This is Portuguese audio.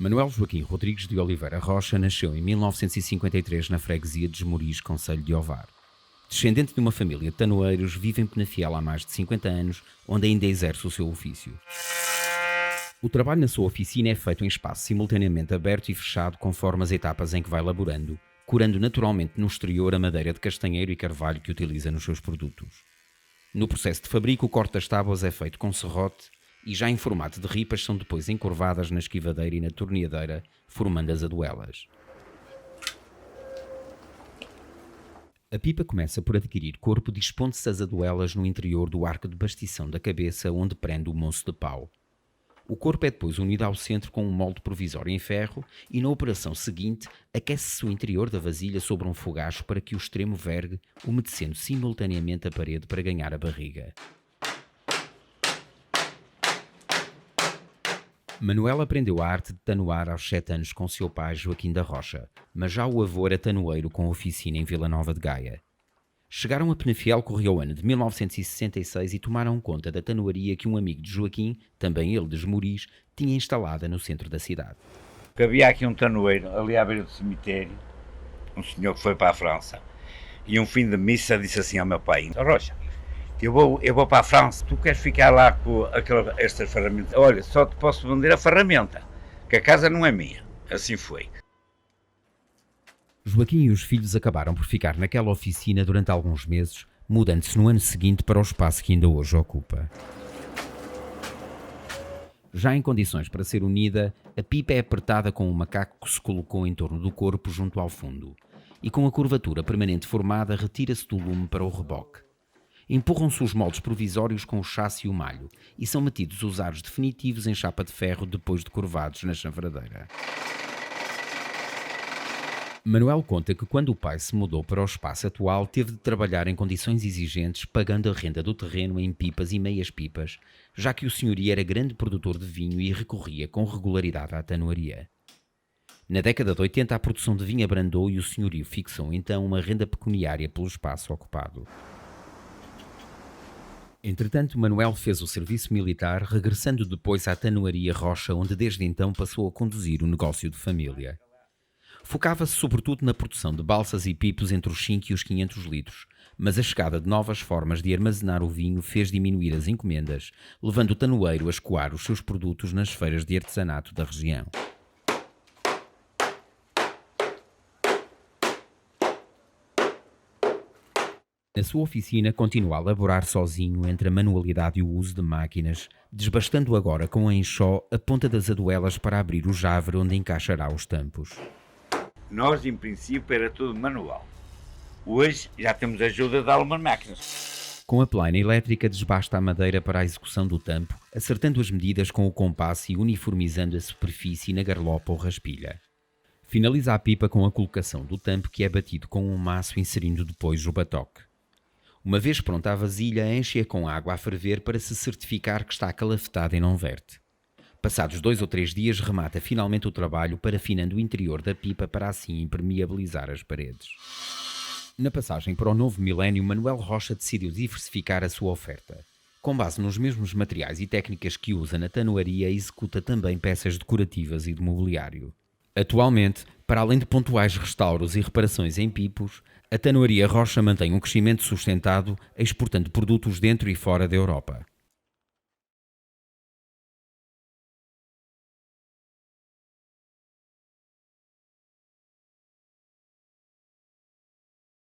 Manuel Joaquim Rodrigues de Oliveira Rocha nasceu em 1953 na freguesia de Esmoriz, concelho de Ovar. Descendente de uma família de tanoeiros, vive em Penafiel há mais de 50 anos, onde ainda exerce o seu ofício. O trabalho na sua oficina é feito em espaço simultaneamente aberto e fechado conforme as etapas em que vai laborando, curando naturalmente no exterior a madeira de castanheiro e carvalho que utiliza nos seus produtos. No processo de fabrico, o corte das tábuas é feito com serrote e já em formato de ripas são depois encurvadas na esquivadeira e na torneadeira, formando as aduelas. A pipa começa por adquirir corpo, dispondo-se as aduelas no interior do arco de bastição da cabeça, onde prende o moço de pau. O corpo é depois unido ao centro com um molde provisório em ferro e, na operação seguinte, aquece-se o interior da vasilha sobre um fogacho para que o extremo vergue, umedecendo simultaneamente a parede para ganhar a barriga. Manuel aprendeu a arte de tanoar aos 7 anos com seu pai Joaquim da Rocha, mas já o avô era tanoeiro com oficina em Vila Nova de Gaia. Chegaram a Penafiel correu o ano de 1966 e tomaram conta da tanoaria que um amigo de Joaquim, também ele de Esmoriz, tinha instalada no centro da cidade. Havia aqui um tanoeiro, ali à beira do cemitério, um senhor que foi para a França, e um fim de missa disse assim ao meu pai: Rocha, eu vou para a França, tu queres ficar lá com estas ferramentas? Olha, só te posso vender a ferramenta, que a casa não é minha. Assim foi. Joaquim e os filhos acabaram por ficar naquela oficina durante alguns meses, mudando-se no ano seguinte para o espaço que ainda hoje ocupa. Já em condições para ser unida, a pipa é apertada com um macaco que se colocou em torno do corpo junto ao fundo, e com a curvatura permanente formada retira-se do lume para o reboque. Empurram-se os moldes provisórios com o chassi e o malho, e são metidos os aros definitivos em chapa de ferro depois de curvados na chanfradeira. Manuel conta que quando o pai se mudou para o espaço atual teve de trabalhar em condições exigentes, pagando a renda do terreno em pipas e meias pipas, já que o senhorio era grande produtor de vinho e recorria com regularidade à tanoaria. Na década de 80 a produção de vinho abrandou e o senhorio fixou então uma renda pecuniária pelo espaço ocupado. Entretanto, Manuel fez o serviço militar, regressando depois à tanoaria Rocha, onde desde então passou a conduzir o negócio de família. Focava-se sobretudo na produção de balsas e pipos entre os 5 e os 500 litros, mas a chegada de novas formas de armazenar o vinho fez diminuir as encomendas, levando o tanoeiro a escoar os seus produtos nas feiras de artesanato da região. Na sua oficina continua a laborar sozinho entre a manualidade e o uso de máquinas, desbastando agora com a enxó a ponta das aduelas para abrir o javre onde encaixará os tampos. Nós, em princípio, era tudo manual. Hoje já temos a ajuda de algumas máquinas. Com a plaina elétrica desbasta a madeira para a execução do tampo, acertando as medidas com o compasso e uniformizando a superfície na garlopa ou raspilha. Finaliza a pipa com a colocação do tampo que é batido com um maço inserindo depois o batoque. Uma vez pronta a vasilha, enche-a com água a ferver para se certificar que está calafetada e não verte. Passados 2 ou 3 dias, remata finalmente o trabalho, parafinando o interior da pipa para assim impermeabilizar as paredes. Na passagem para o novo milénio, Manuel Rocha decidiu diversificar a sua oferta. Com base nos mesmos materiais e técnicas que usa na tanoaria, executa também peças decorativas e de mobiliário. Atualmente, para além de pontuais restauros e reparações em pipos, a tanoaria Rocha mantém um crescimento sustentado, exportando produtos dentro e fora da Europa.